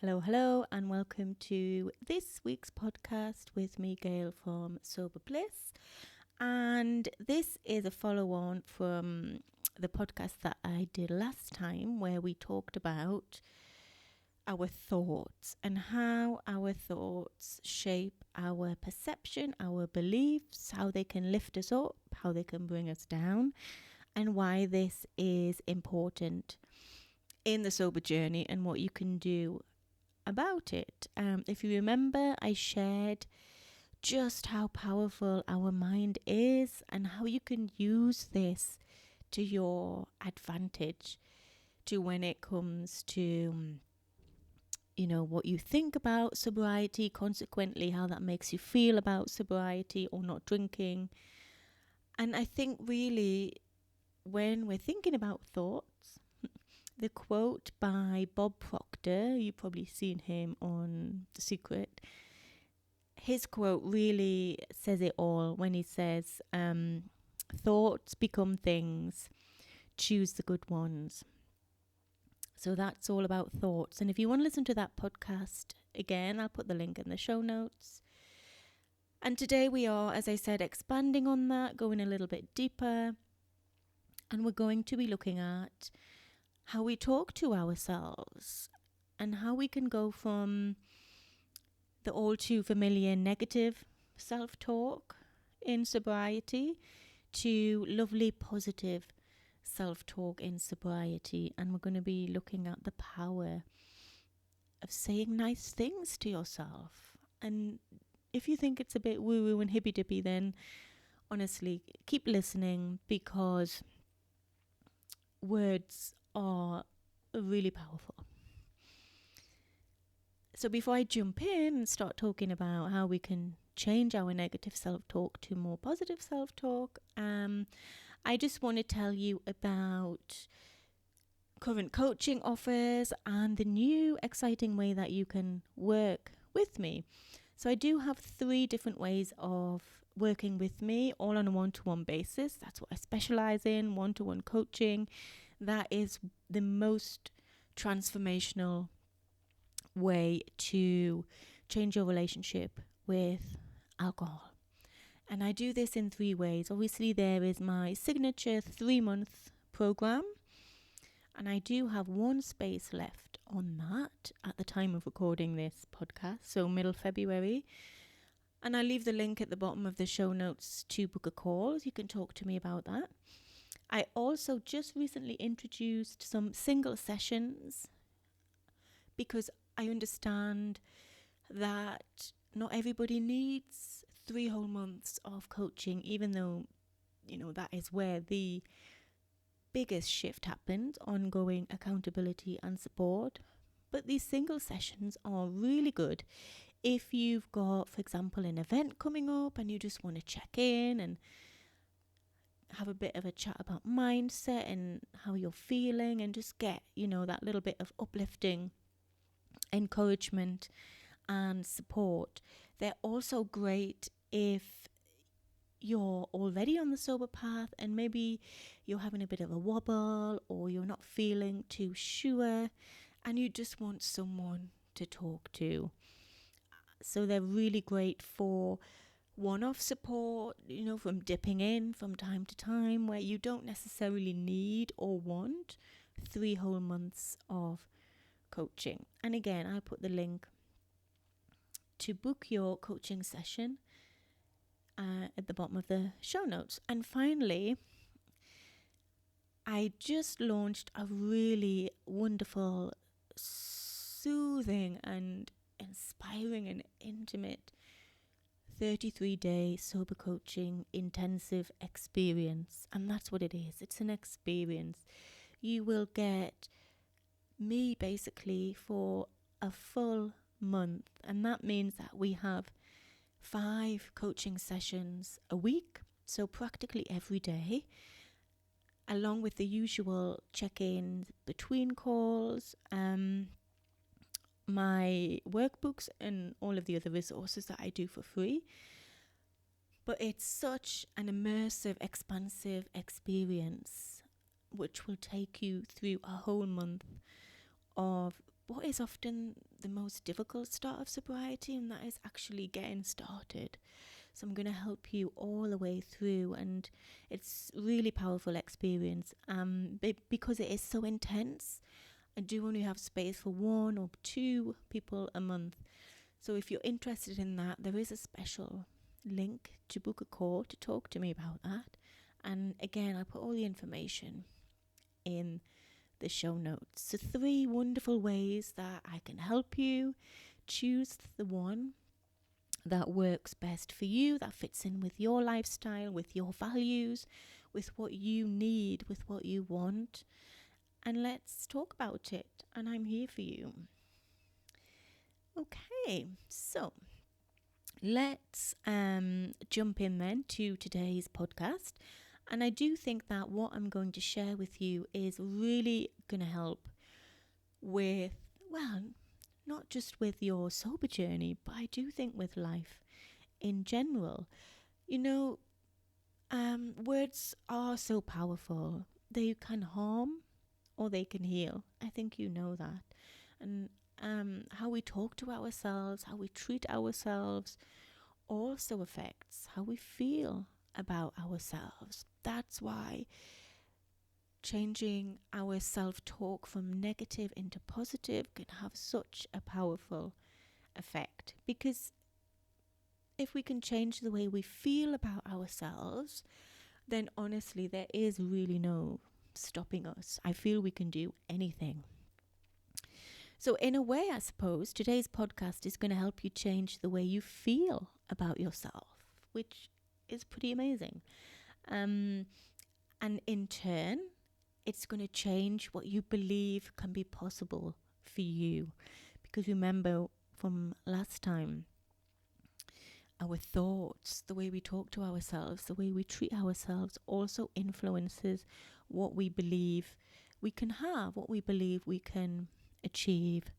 Hello, and welcome to this week's podcast with me, Gail from Bliss. And this is a follow on from the podcast that I did last time, where we talked about our thoughts and how our thoughts shape our perception, our beliefs, how they can lift us up, how they can bring us down, and why this is important in the sober journey and what you can do about it. If you remember, I shared just how powerful our mind is and how you can use this to your advantage to when it comes to what you think about sobriety, consequently how that makes you feel about sobriety or not drinking. And I think really when we're thinking about thoughts, the quote by Bob Proctor, you've probably seen him on The Secret, his quote really says it all when he says, thoughts become things, choose the good ones. So that's all about thoughts. And if you want to listen to that podcast again, I'll put the link in the show notes. And today we are, as I said, expanding on that, going a little bit deeper. And we're going to be looking at how we talk to ourselves and how we can go from the all too familiar negative self-talk in sobriety to lovely positive self-talk in sobriety. And we're going to be looking at the power of saying nice things to yourself. And if you think it's a bit woo-woo and hippy-dippy, then honestly, keep listening, because words are really powerful. So before I jump in and start talking about how we can change our negative self-talk to more positive self-talk, I just want to tell you about current coaching offers and the new exciting way that you can work with me. So I do have 3 different ways of working with me, all on a one-to-one basis. That's what I specialize in, one-to-one coaching. That is the most transformational way to change your relationship with alcohol. And I do this in 3 ways. Obviously, there is my signature 3-month program, and I do have 1 space left on that at the time of recording this podcast, so middle February. And I'll leave the link at the bottom of the show notes to book a call. You can talk to me about that. I also just recently introduced some single sessions, because I understand that not everybody needs 3 whole months of coaching, even though, that is where the biggest shift happens, ongoing accountability and support. But these single sessions are really good if you've got, for example, an event coming up and you just want to check in and have a bit of a chat about mindset and how you're feeling, and just get, that little bit of uplifting encouragement and support. They're also great if you're already on the sober path and maybe you're having a bit of a wobble or you're not feeling too sure and you just want someone to talk to. So they're really great for one-off support, from dipping in from time to time, where you don't necessarily need or want 3 whole months of coaching. And again, I put the link to book your coaching session at the bottom of the show notes. And finally, I just launched a really wonderful, soothing and inspiring and intimate 33-day sober coaching intensive experience. And that's what it is. It's an experience. You will get me basically for a full month. And that means that we have 5 coaching sessions a week. So practically every day, along with the usual check-ins between calls, my workbooks and all of the other resources that I do for free. But it's such an immersive, expansive experience which will take you through a whole month of what is often the most difficult start of sobriety, and that is actually getting started. So I'm going to help you all the way through, and it's really powerful experience. Because it is so intense, I do only have space for 1 or 2 people a month. So if you're interested in that, there is a special link to book a call to talk to me about that. And again, I put all the information in the show notes. So 3 wonderful ways that I can help you choose the one that works best for you, that fits in with your lifestyle, with your values, with what you need, with what you want. And let's talk about it. And I'm here for you. Okay, so let's jump in then to today's podcast. And I do think that what I'm going to share with you is really going to help with, well, not just with your sober journey, but I do think with life in general. You know, words are so powerful. They can harm or they can heal. I think you know that. And how we talk to ourselves, how we treat ourselves, also affects how we feel about ourselves. That's why changing our self-talk from negative into positive can have such a powerful effect. Because if we can change the way we feel about ourselves, then honestly, there is really no stopping us. I feel we can do anything. So in a way, I suppose, today's podcast is going to help you change the way you feel about yourself, which is pretty amazing. And in turn, it's going to change what you believe can be possible for you. Because remember from last time, our thoughts, the way we talk to ourselves, the way we treat ourselves also influences what we believe we can have, what we believe we can achieve.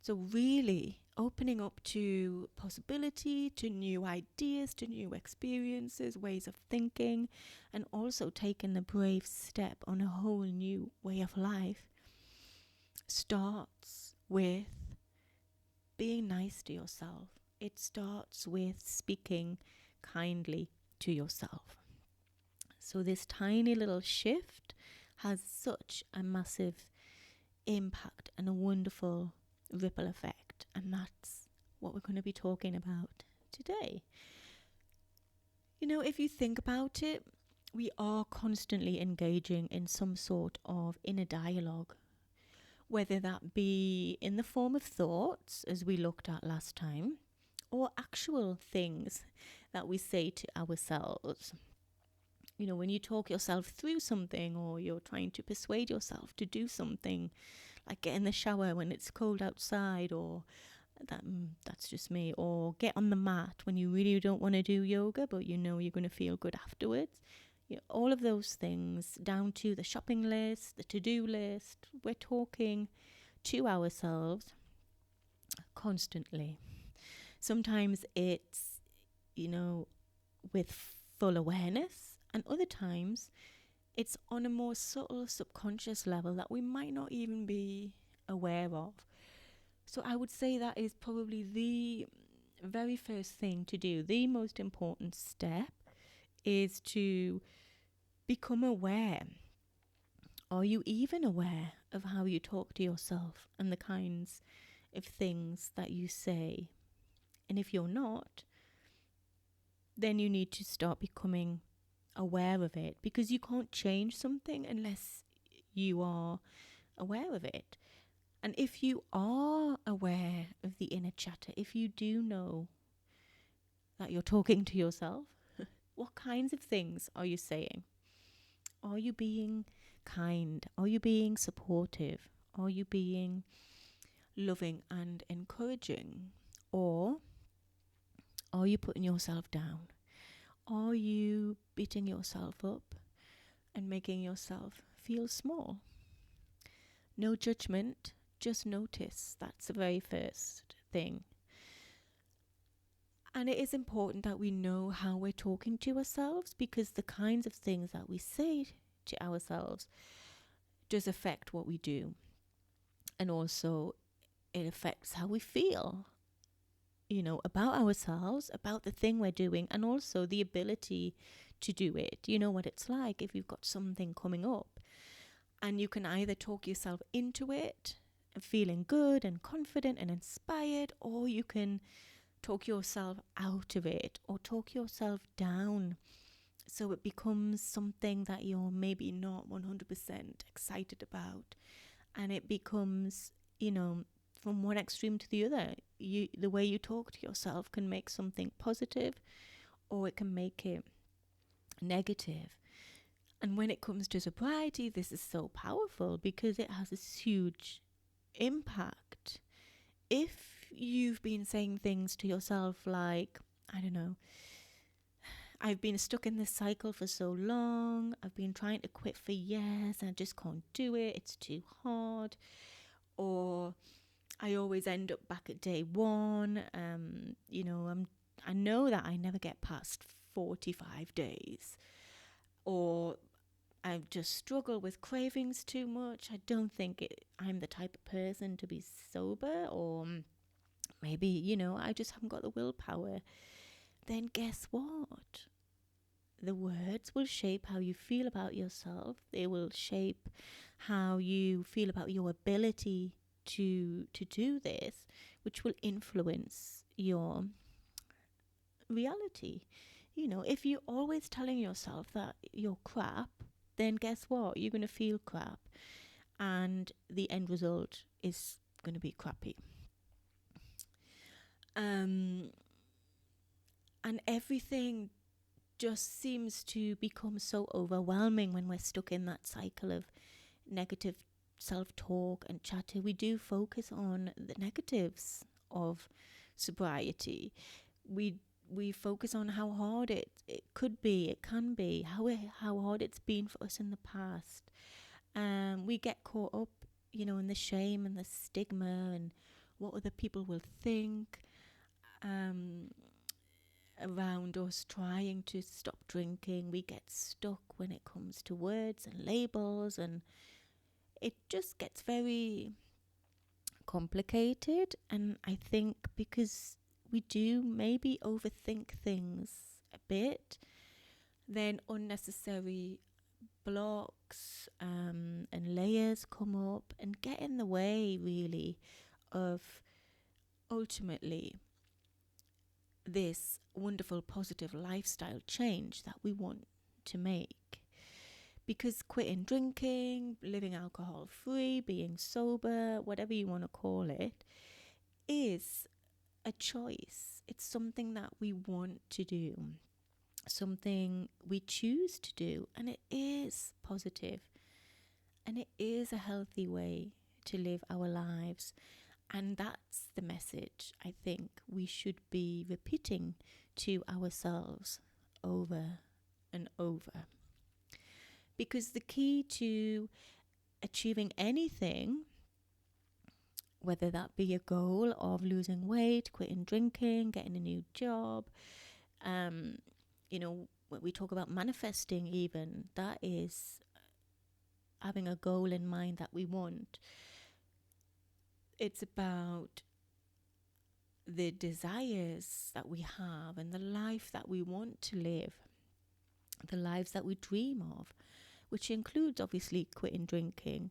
So really opening up to possibility, to new ideas, to new experiences, ways of thinking, and also taking the brave step on a whole new way of life starts with being nice to yourself. It starts with speaking kindly to yourself. So this tiny little shift has such a massive impact and a wonderful ripple effect. And that's what we're going to be talking about today. You know, if you think about it, we are constantly engaging in some sort of inner dialogue, whether that be in the form of thoughts, as we looked at last time, or actual things that we say to ourselves. You know, when you talk yourself through something, or you're trying to persuade yourself to do something, like get in the shower when it's cold outside, or that's just me, or get on the mat when you really don't want to do yoga, but you know you're going to feel good afterwards. You know, all of those things, down to the shopping list, the to-do list, we're talking to ourselves constantly. Sometimes it's, you know, with full awareness, and other times it's on a more subtle subconscious level that we might not even be aware of. So I would say that is probably the very first thing to do. The most important step is to become aware. Are you even aware of how you talk to yourself and the kinds of things that you say? And if you're not, then you need to start becoming aware of it, because you can't change something unless you are aware of it. And if you are aware of the inner chatter, if you do know that you're talking to yourself, what kinds of things are you saying? Are you being kind? Are you being supportive? Are you being loving and encouraging? Or are you putting yourself down? Are you beating yourself up and making yourself feel small? No judgment, just notice. That's the very first thing. And it is important that we know how we're talking to ourselves, because the kinds of things that we say to ourselves does affect what we do. And also it affects how we feel, about ourselves, about the thing we're doing, and also the ability to do it. You know what it's like if you've got something coming up, and you can either talk yourself into it, feeling good and confident and inspired, or you can talk yourself out of it or talk yourself down. So it becomes something that you're maybe not 100% excited about. And it becomes, from one extreme to the other. The way you talk to yourself can make something positive, or it can make it negative. And when it comes to sobriety, this is so powerful because it has this huge impact. If you've been saying things to yourself like, I don't know, I've been stuck in this cycle for so long, I've been trying to quit for years and I just can't do it, it's too hard, or I always end up back at day one, I know that I never get past 45 days, or I just struggle with cravings too much. I don't think I'm the type of person to be sober, or maybe, I just haven't got the willpower. Then guess what? The words will shape how you feel about yourself. They will shape how you feel about your ability to do this, which will influence your reality. If you're always telling yourself that you're crap, then guess what? You're going to feel crap, and the end result is going to be crappy. And everything just seems to become so overwhelming when we're stuck in that cycle of negative self-talk and chatter. We do focus on the negatives of sobriety. We focus on how hard it could be, it can be, how hard it's been for us in the past. We get caught up, in the shame and the stigma and what other people will think around us trying to stop drinking. We get stuck when it comes to words and labels, and it just gets very complicated. And I think because we do maybe overthink things a bit, then unnecessary blocks and layers come up and get in the way, really, of ultimately this wonderful positive lifestyle change that we want to make. Because quitting drinking, living alcohol free, being sober, whatever you want to call it, is a choice. It's something that we want to do, something we choose to do, and it is positive, and it is a healthy way to live our lives. And that's the message I think we should be repeating to ourselves over and over. Because the key to achieving anything, whether that be a goal of losing weight, quitting drinking, getting a new job, when we talk about manifesting even, that is having a goal in mind that we want. It's about the desires that we have and the life that we want to live, the lives that we dream of, which includes obviously quitting drinking.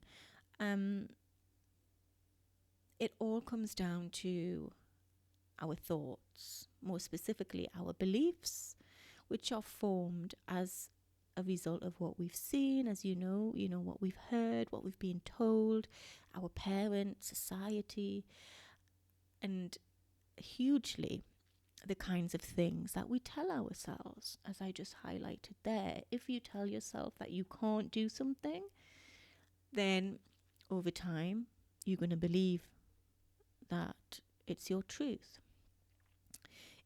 It all comes down to our thoughts, more specifically our beliefs, which are formed as a result of what we've seen, as what we've heard, what we've been told, our parents, society, and hugely the kinds of things that we tell ourselves, as I just highlighted there. If you tell yourself that you can't do something, then over time you're going to believe that it's your truth.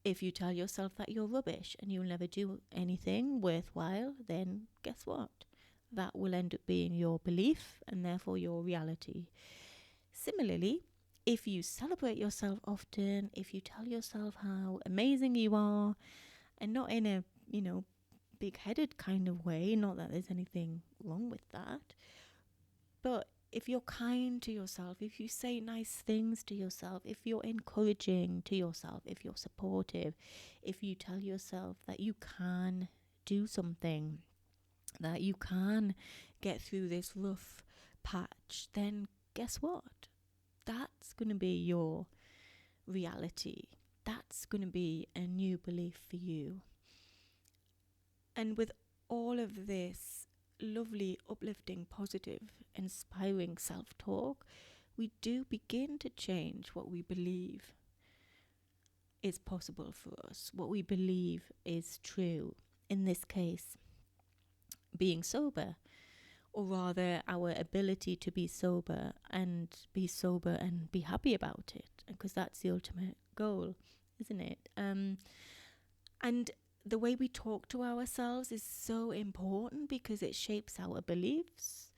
If you tell yourself that you're rubbish and you'll never do anything worthwhile, then guess what? That will end up being your belief and therefore your reality. Similarly, if you celebrate yourself often, if you tell yourself how amazing you are, and not in a, big-headed kind of way, not that there's anything wrong with that, but if you're kind to yourself, if you say nice things to yourself, if you're encouraging to yourself, if you're supportive, if you tell yourself that you can do something, that you can get through this rough patch, then guess what? That's going to be your reality. That's going to be a new belief for you. And with all of this lovely, uplifting, positive, inspiring self-talk, we do begin to change what we believe is possible for us, what we believe is true. In this case, being sober, or rather our ability to be sober and be happy about it, because that's the ultimate goal, isn't it? And the way we talk to ourselves is so important because it shapes our beliefs.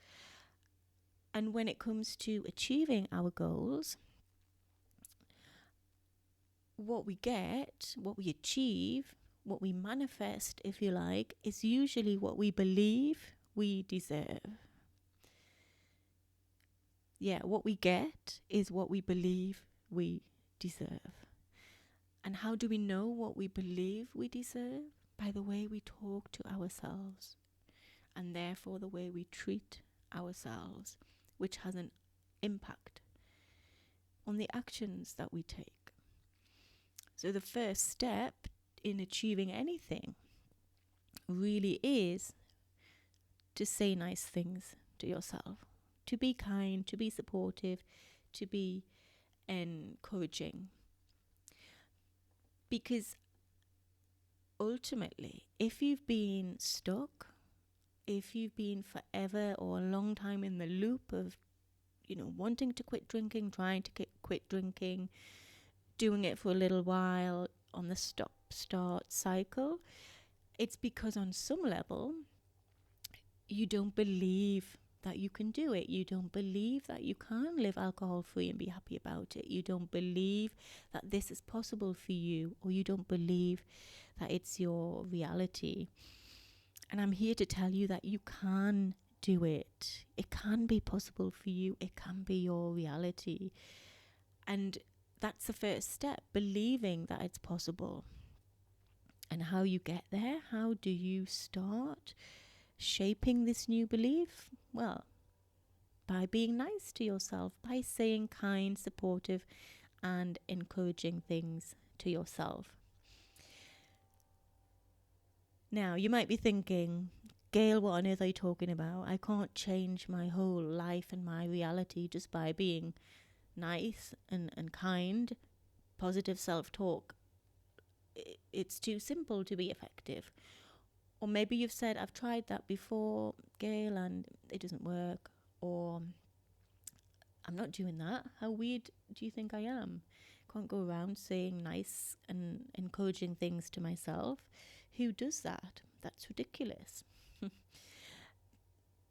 And when it comes to achieving our goals, what we get, what we achieve, what we manifest, if you like, is usually what we believe we deserve. Yeah, what we get is what we believe we deserve. And how do we know what we believe we deserve? By the way we talk to ourselves, and therefore the way we treat ourselves, which has an impact on the actions that we take. So the first step in achieving anything really is to say nice things to yourself, to be kind, to be supportive, to be encouraging. Because ultimately, if you've been stuck, if you've been forever or a long time in the loop of, wanting to quit drinking, trying to quit drinking, doing it for a little while on the stop-start cycle, it's because on some level, you don't believe that you can do it. You don't believe that you can live alcohol-free and be happy about it. You don't believe that this is possible for you, or you don't believe that it's your reality. And I'm here to tell you that you can do it. It can be possible for you. It can be your reality. And that's the first step, believing that it's possible. And how you get there, how do you start shaping this new belief? Well, by being nice to yourself, by saying kind, supportive, and encouraging things to yourself. Now, you might be thinking, Gail, what on earth are you talking about? I can't change my whole life and my reality just by being nice and kind. Positive self-talk. It's too simple to be effective. Or maybe you've said, I've tried that before, Gail, and it doesn't work. Or I'm not doing that. How weird do you think I am? Can't go around saying nice and encouraging things to myself. Who does that? That's ridiculous.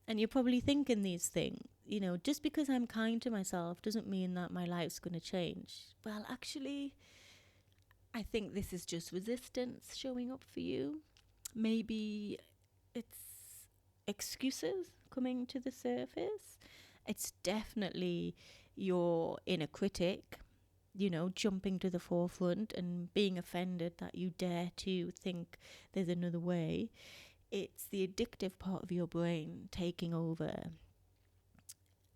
And you're probably thinking these things, just because I'm kind to myself doesn't mean that my life's going to change. Well, actually, I think this is just resistance showing up for you. Maybe it's excuses coming to the surface. It's definitely your inner critic, jumping to the forefront and being offended that you dare to think there's another way. It's the addictive part of your brain taking over,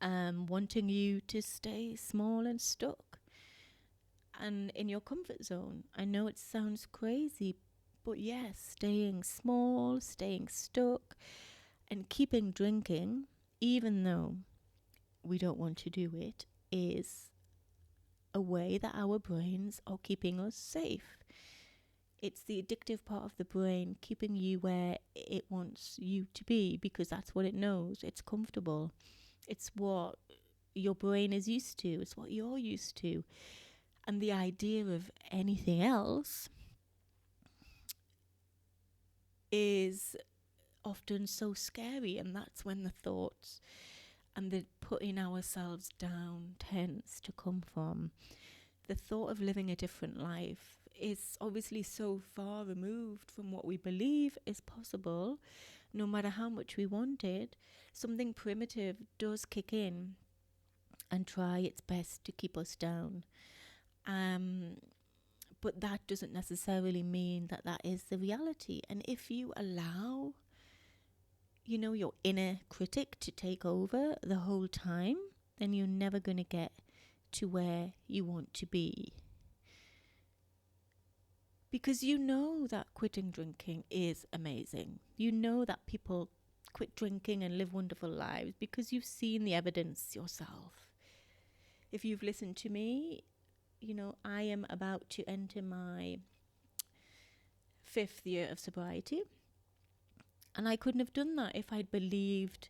wanting you to stay small and stuck and in your comfort zone. I know it sounds crazy, but yes, staying small, staying stuck, and keeping drinking, even though we don't want to do it, is a way that our brains are keeping us safe. It's the addictive part of the brain keeping you where it wants you to be, because that's what it knows. It's comfortable. It's what your brain is used to. It's what you're used to. And the idea of anything else is often so scary, and that's when the thoughts and the putting ourselves down tends to come from. The thought of living a different life is obviously so far removed from what we believe is possible no matter how much we want it, something primitive does kick in and try its best to keep us down. But that doesn't necessarily mean that that is the reality. And if you allow, your inner critic to take over the whole time, then you're never going to get to where you want to be. Because you know that quitting drinking is amazing. You know that people quit drinking and live wonderful lives because you've seen the evidence yourself. If you've listened to me, I am about to enter my 5th year of sobriety. And I couldn't have done that if I'd believed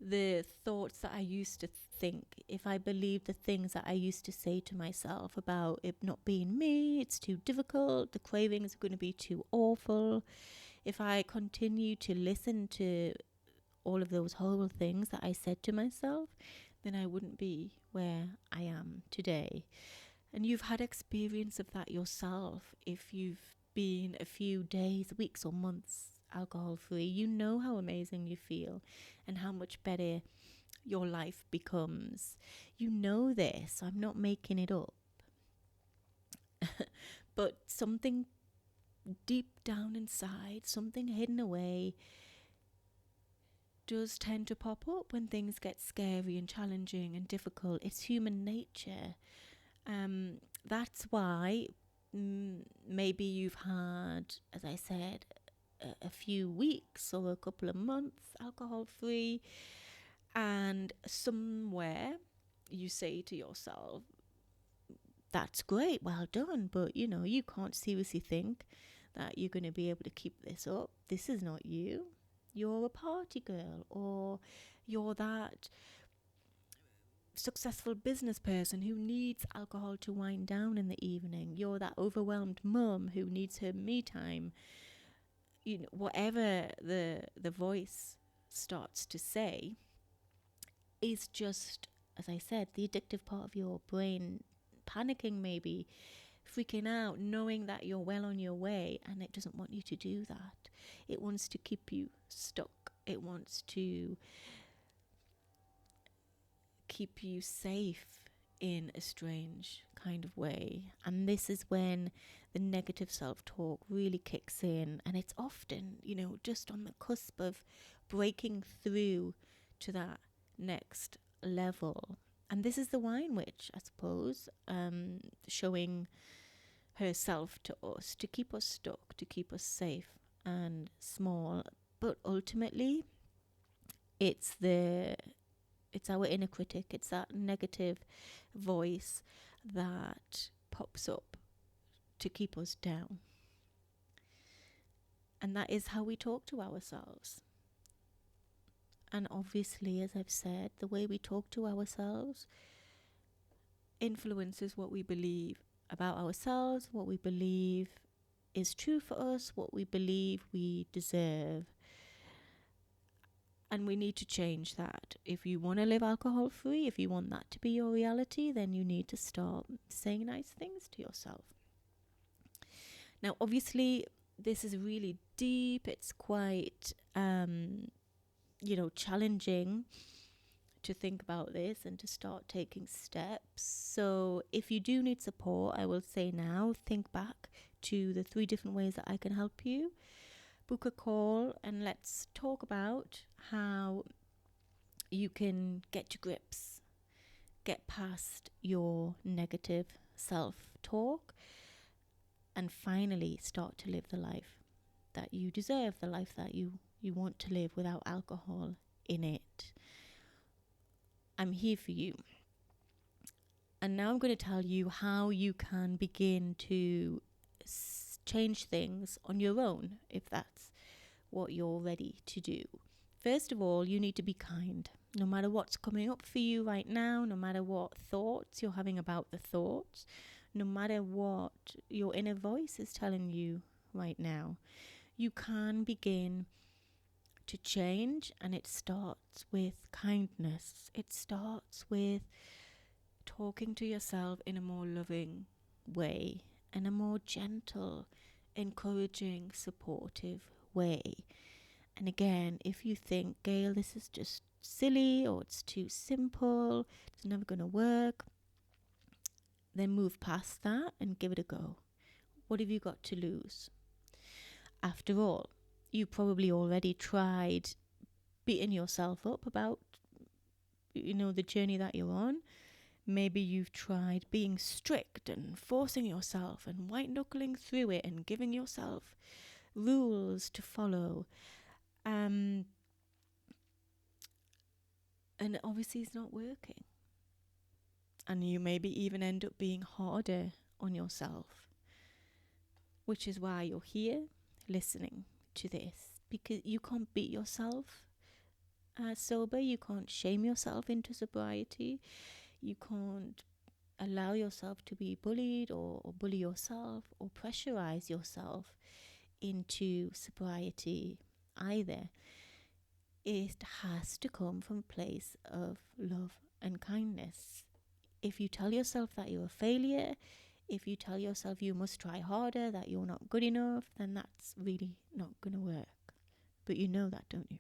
the thoughts that I used to think, if I believed the things that I used to say to myself about it not being me, it's too difficult, the cravings are going to be too awful. If I continue to listen to all of those horrible things that I said to myself, then I wouldn't be where I am today. And you've had experience of that yourself. If you've been a few days, weeks or months alcohol free, you know how amazing you feel and how much better your life becomes. You know this. I'm not making it up. But something deep down inside, something hidden away, does tend to pop up when things get scary and challenging and difficult. It's human nature. That's why maybe you've had, as I said, a few weeks or a couple of months alcohol free, and somewhere you say to yourself, that's great, well done, but you can't seriously think that you're going to be able to keep this up. This is not you. You're a party girl, or you're that successful business person who needs alcohol to wind down in the evening. You're that overwhelmed mum who needs her me time. Whatever the voice starts to say is just, as I said, the addictive part of your brain panicking, maybe freaking out, knowing that you're well on your way, and it doesn't want you to do that. It wants to keep you stuck. It wants to keep you safe in a strange kind of way. And this is when the negative self-talk really kicks in, and it's often, just on the cusp of breaking through to that next level. And this is the wine witch, I suppose, showing herself to us to keep us stuck, to keep us safe and small. But ultimately, it's our inner critic. It's that negative voice that pops up to keep us down. And that is how we talk to ourselves. And obviously, as I've said, the way we talk to ourselves influences what we believe about ourselves, what we believe is true for us, what we believe we deserve. And we need to change that. If you want to live alcohol free, if you want that to be your reality, then you need to start saying nice things to yourself. Now, obviously, this is really deep. It's quite, challenging to think about this and to start taking steps. So if you do need support, I will say now, think back to the 3 different ways that I can help you. Book a call and let's talk about how you can get to grips, get past your negative self-talk, and finally start to live the life that you deserve, the life that you want to live without alcohol in it. I'm here for you. And now I'm going to tell you how you can begin to change things on your own, if that's what you're ready to do. First of all, you need to be kind. No matter what's coming up for you right now, no matter what thoughts you're having about the thoughts, no matter what your inner voice is telling you right now, you can begin to change, and it starts with kindness. It starts with talking to yourself in a more loving way and a more gentle, encouraging, supportive way. And again, if you think, Gail, this is just silly or it's too simple, it's never going to work, then move past that and give it a go. What have you got to lose? After all, you probably already tried beating yourself up about, the journey that you're on. Maybe you've tried being strict and forcing yourself and white knuckling through it and giving yourself rules to follow. And obviously it's not working. And you maybe even end up being harder on yourself, which is why you're here listening to this, because you can't beat yourself sober. You can't shame yourself into sobriety. You can't allow yourself to be bullied or bully yourself or pressurize yourself into sobriety either. It has to come from a place of love and kindness. If you tell yourself that you're a failure, if you tell yourself you must try harder, that you're not good enough, then that's really not going to work. But you know that, don't you?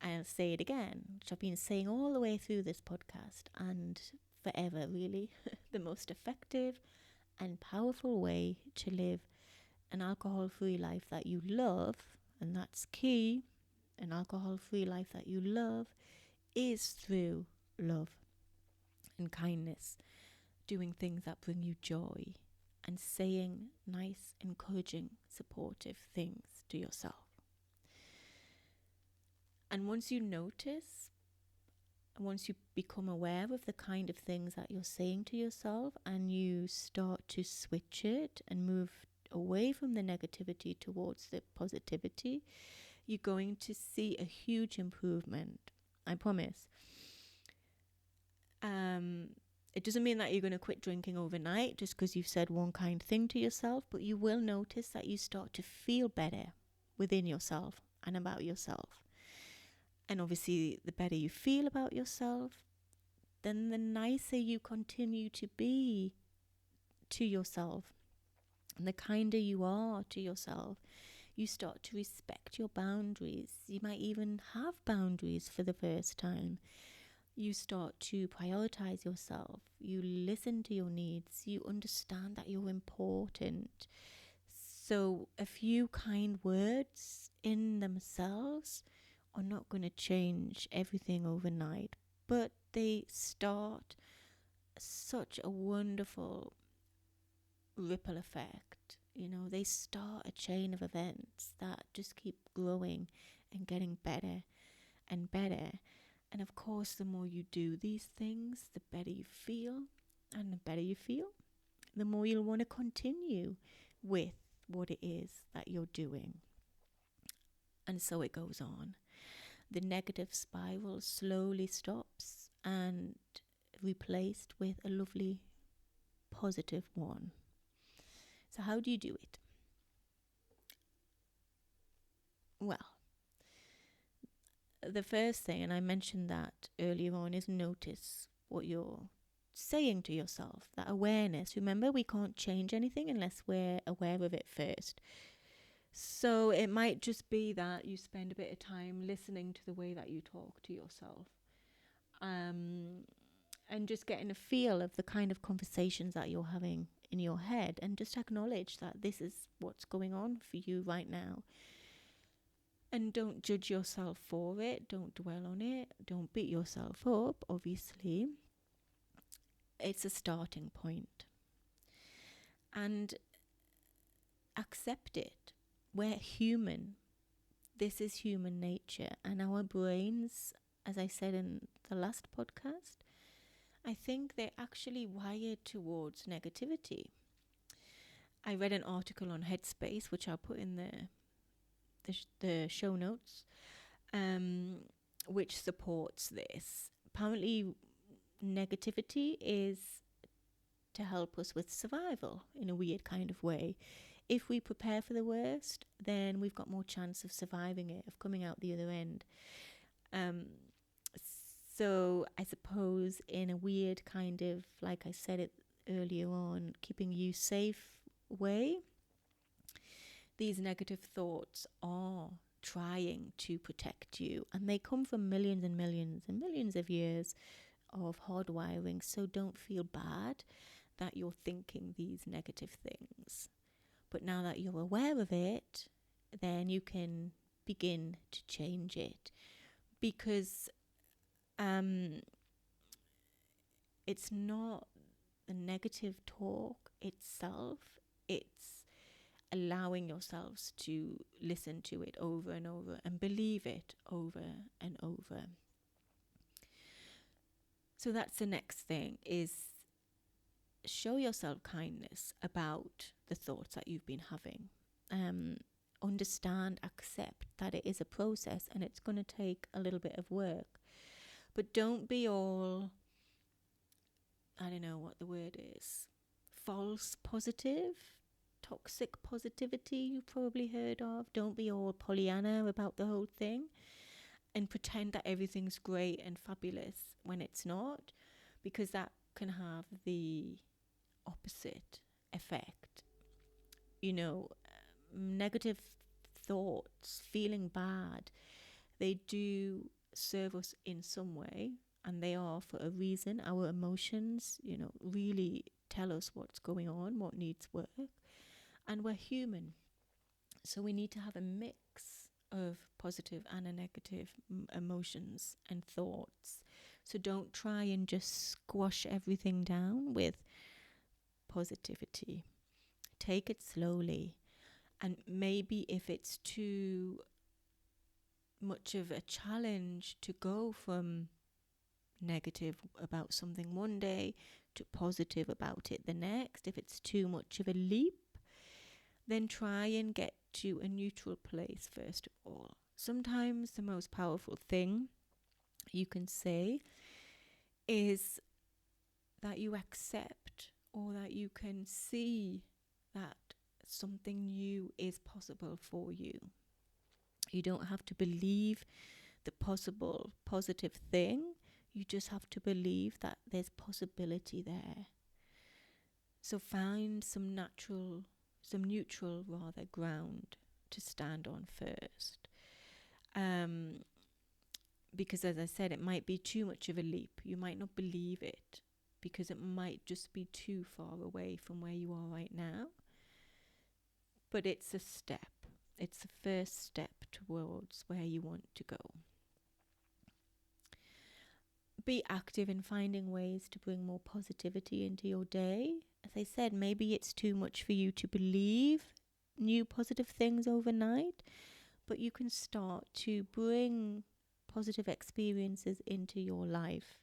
I'll say it again, which I've been saying all the way through this podcast and forever, really. The most effective and powerful way to live an alcohol-free life that you love, and that's key, an alcohol-free life that you love, is through love and kindness, doing things that bring you joy, and saying nice, encouraging, supportive things to yourself. And once you notice, once you become aware of the kind of things that you're saying to yourself, and you start to switch it and move away from the negativity towards the positivity, you're going to see a huge improvement. I promise. It doesn't mean that you're going to quit drinking overnight just because you've said one kind thing to yourself, but you will notice that you start to feel better within yourself and about yourself. And obviously, the better you feel about yourself, then the nicer you continue to be to yourself. And the kinder you are to yourself, you start to respect your boundaries. You might even have boundaries for the first time. You start to prioritize yourself. You listen to your needs. You understand that you're important. So a few kind words in themselves are not going to change everything overnight, but they start such a wonderful ripple effect. They start a chain of events that just keep growing and getting better and better. And of course, the more you do these things, the better you feel. And the better you feel, the more you'll want to continue with what it is that you're doing. And so it goes on. The negative spiral slowly stops and replaced with a lovely positive one. So how do you do it? Well, the first thing, and I mentioned that earlier on, is notice what you're saying to yourself. That awareness. Remember, we can't change anything unless we're aware of it first. So it might just be that you spend a bit of time listening to the way that you talk to yourself. And just getting a feel of the kind of conversations that you're having in your head, and just acknowledge that this is what's going on for you right now. And don't judge yourself for it. Don't dwell on it. Don't beat yourself up, obviously. It's a starting point. And accept it. We're human. This is human nature. And our brains, as I said in the last podcast, I think they're actually wired towards negativity. I read an article on Headspace, which I'll put in the show notes, which supports this. Apparently, negativity is to help us with survival in a weird kind of way. If we prepare for the worst, then we've got more chance of surviving it, of coming out the other end. So I suppose in a weird kind of, like I said it earlier on, keeping you safe way, these negative thoughts are trying to protect you, and they come from millions and millions and millions of years of hardwiring. So don't feel bad that you're thinking these negative things. But now that you're aware of it, then you can begin to change it. Because it's not the negative talk itself, it's allowing yourselves to listen to it over and over and believe it over and over. So that's the next thing, is show yourself kindness about the thoughts that you've been having. Understand, accept that it is a process and it's going to take a little bit of work. But don't be all, I don't know what the word is, false positive, toxic positivity you've probably heard of. Don't be all Pollyanna about the whole thing and pretend that everything's great and fabulous when it's not, because that can have the opposite effect. Negative thoughts, feeling bad, they do serve us in some way, and they are for a reason. Our emotions, really tell us what's going on, what needs work, and we're human. So we need to have a mix of positive and a negative emotions and thoughts. So don't try and just squash everything down with positivity. Take it slowly. And maybe if it's too much of a challenge to go from negative about something one day to positive about it the next, if it's too much of a leap, then try and get to a neutral place first of all. Sometimes the most powerful thing you can say is that you accept, or that you can see that something new is possible for you. You don't have to believe the possible positive thing. You just have to believe that there's possibility there. So find some neutral ground to stand on first. Because as I said, it might be too much of a leap. You might not believe it because it might just be too far away from where you are right now. But it's a step. It's the first step towards where you want to go. Be active in finding ways to bring more positivity into your day. As I said, maybe it's too much for you to believe new positive things overnight, but you can start to bring positive experiences into your life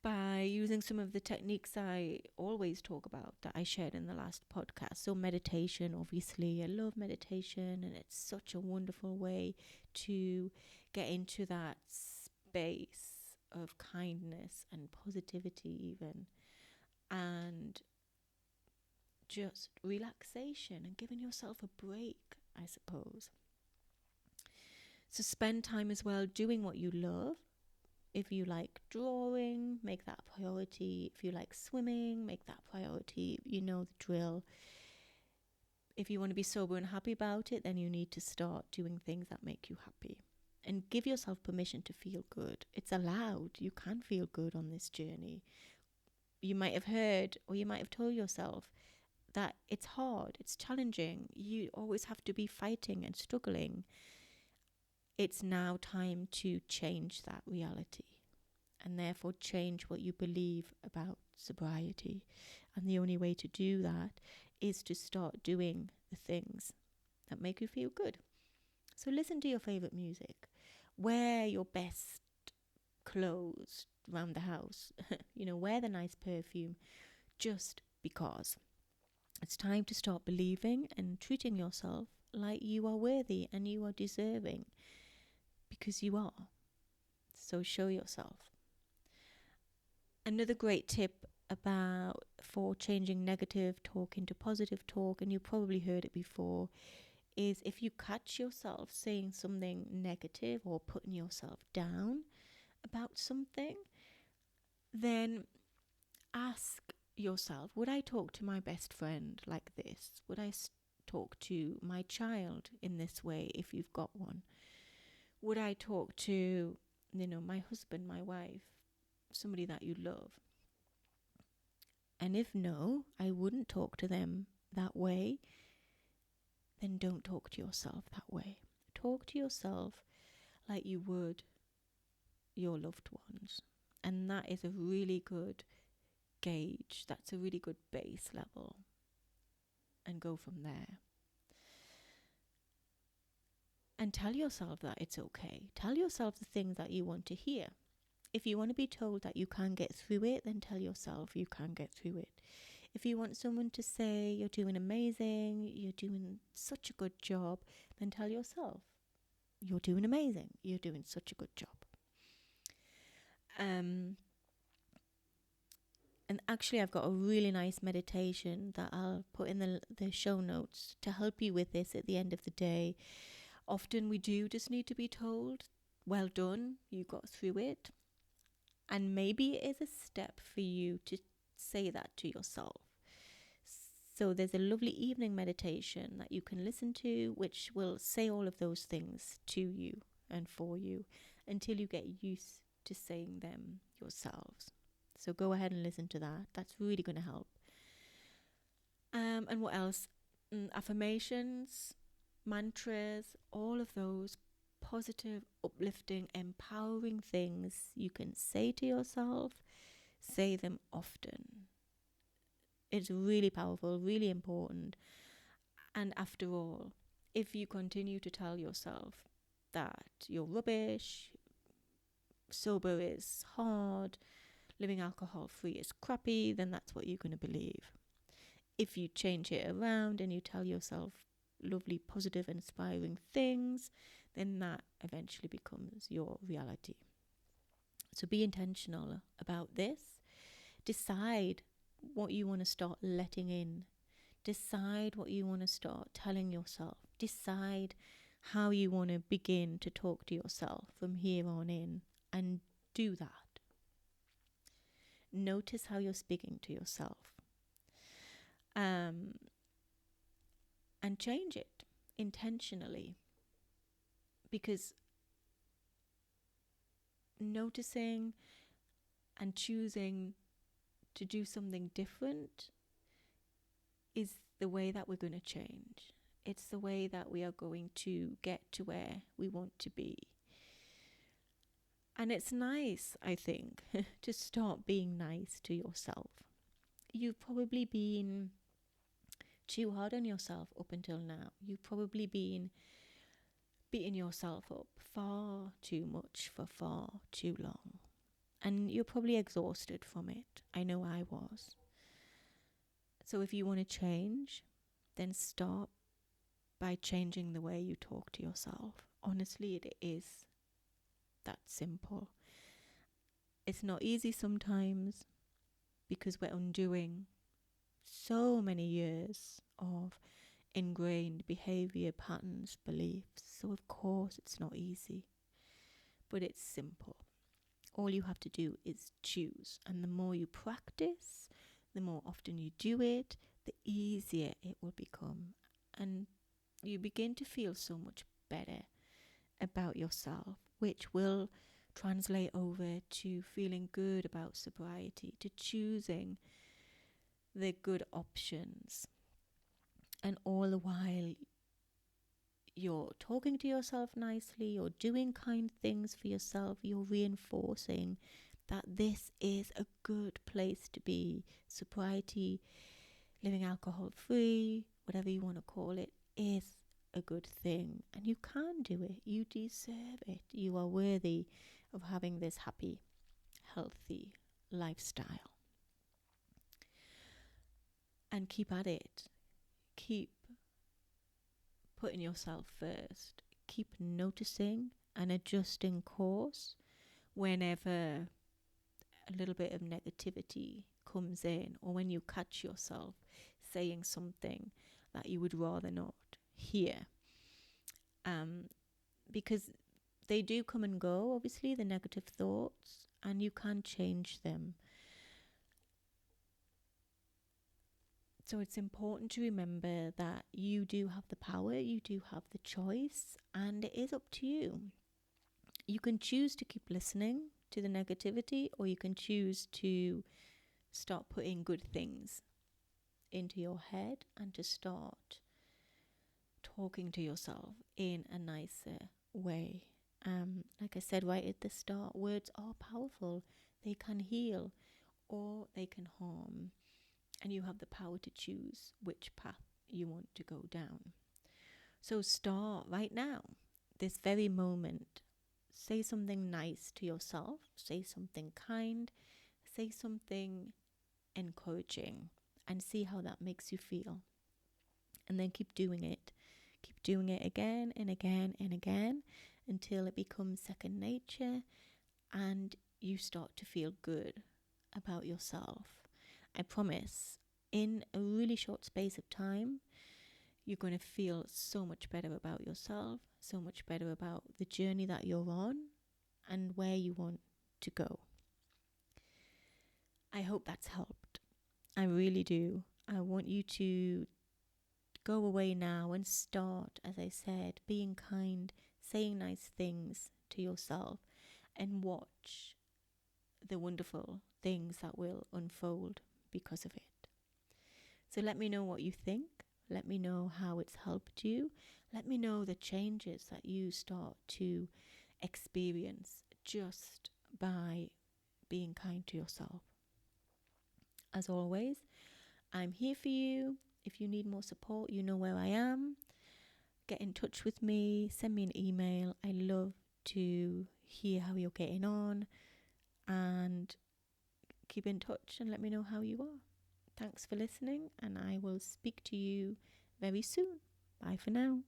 by using some of the techniques I always talk about that I shared in the last podcast. So meditation, obviously, I love meditation, and it's such a wonderful way to get into that space of kindness and positivity even, and just relaxation and giving yourself a break, I suppose. So spend time as well doing what you love. If you like drawing, make that a priority. If you like swimming, make that a priority. You know the drill. If you want to be sober and happy about it, then you need to start doing things that make you happy. And give yourself permission to feel good. It's allowed. You can feel good on this journey. You might have heard, or you might have told yourself that it's hard, it's challenging. You always have to be fighting and struggling. It's now time to change that reality, and therefore change what you believe about sobriety. And the only way to do that is to start doing the things that make you feel good. So listen to your favorite music. Wear your best clothes around the house. Wear the nice perfume, just because. It's time to start believing and treating yourself like you are worthy and you are deserving, because you are. So show yourself. Another great tip for changing negative talk into positive talk, and you probably heard it before, is if you catch yourself saying something negative or putting yourself down about something, then ask yourself, would I talk to my best friend like this? Would I talk to my child in this way if you've got one? Would I talk to, my husband, my wife, somebody that you love? And if no, I wouldn't talk to them that way, then don't talk to yourself that way. Talk to yourself like you would your loved ones. And that is a really good gauge. That's a really good base level. And go from there. And tell yourself that it's okay. Tell yourself the things that you want to hear. If you want to be told that you can get through it, then tell yourself you can get through it. If you want someone to say you're doing amazing, you're doing such a good job, then tell yourself you're doing amazing, you're doing such a good job. And actually, I've got a really nice meditation that I'll put in the show notes to help you with this at the end of the day. Often we do just need to be told, well done, you got through it. And maybe it is a step for you to say that to yourself. So there's a lovely evening meditation that you can listen to, which will say all of those things to you and for you until you get used to saying them yourselves. So go ahead and listen to that. That's really going to help. And what else? Affirmations, mantras, all of those positive, uplifting, empowering things you can say to yourself. Say them often. It's really powerful, really important. And after all, if you continue to tell yourself that you're rubbish, sober is hard, living alcohol-free is crappy, then that's what you're going to believe. If you change it around and you tell yourself lovely, positive, inspiring things, then that eventually becomes your reality. So be intentional about this. Decide what you want to start letting in. Decide what you want to start telling yourself. Decide how you want to begin to talk to yourself from here on in, and do that. Notice how you're speaking to yourself. And change it intentionally. Because noticing and choosing to do something different is the way that we're going to change. It's the way that we are going to get to where we want to be. And it's nice, I think, to start being nice to yourself. You've probably been too hard on yourself up until now. You've probably been beating yourself up far too much for far too long. And you're probably exhausted from it. I know I was. So if you want to change, then start by changing the way you talk to yourself. Honestly, it is that simple. It's not easy sometimes because we're undoing so many years of ingrained behavior, patterns, beliefs. So of course it's not easy, but it's simple. All you have to do is choose. And the more you practice, the more often you do it, the easier it will become. And you begin to feel so much better about yourself, which will translate over to feeling good about sobriety, to choosing the good options. And all the while, you're talking to yourself nicely, you're doing kind things for yourself, you're reinforcing that this is a good place to be. Sobriety, living alcohol-free, whatever you want to call it, is a good thing. And you can do it. You deserve it. You are worthy of having this happy, healthy lifestyle. And keep at it. Keep putting yourself first. Keep noticing and adjusting course whenever a little bit of negativity comes in, or when you catch yourself saying something that you would rather not hear. Because they do come and go, obviously, the negative thoughts, and you can change them. So it's important to remember that you do have the power, you do have the choice, and it is up to you. You can choose to keep listening to the negativity, or you can choose to start putting good things into your head and to start talking to yourself in a nicer way. Like I said right at the start, words are powerful. They can heal or they can harm, and you have the power to choose which path you want to go down. So start right now, this very moment. Say something nice to yourself, say something kind, say something encouraging, and see how that makes you feel. And then keep doing it. Keep doing it again and again and again until it becomes second nature and you start to feel good about yourself. I promise, in a really short space of time, you're going to feel so much better about yourself, so much better about the journey that you're on and where you want to go. I hope that's helped. I really do. I want you to go away now and start, as I said, being kind, saying nice things to yourself, and watch the wonderful things that will unfold because of it. So let me know what you think. Let me know how it's helped you. Let me know the changes that you start to experience just by being kind to yourself. As always, I'm here for you. If you need more support, you know where I am. Get in touch with me. Send me an email. I love to hear how you're getting on, and keep in touch and let me know how you are. Thanks for listening, and I will speak to you very soon. Bye for now.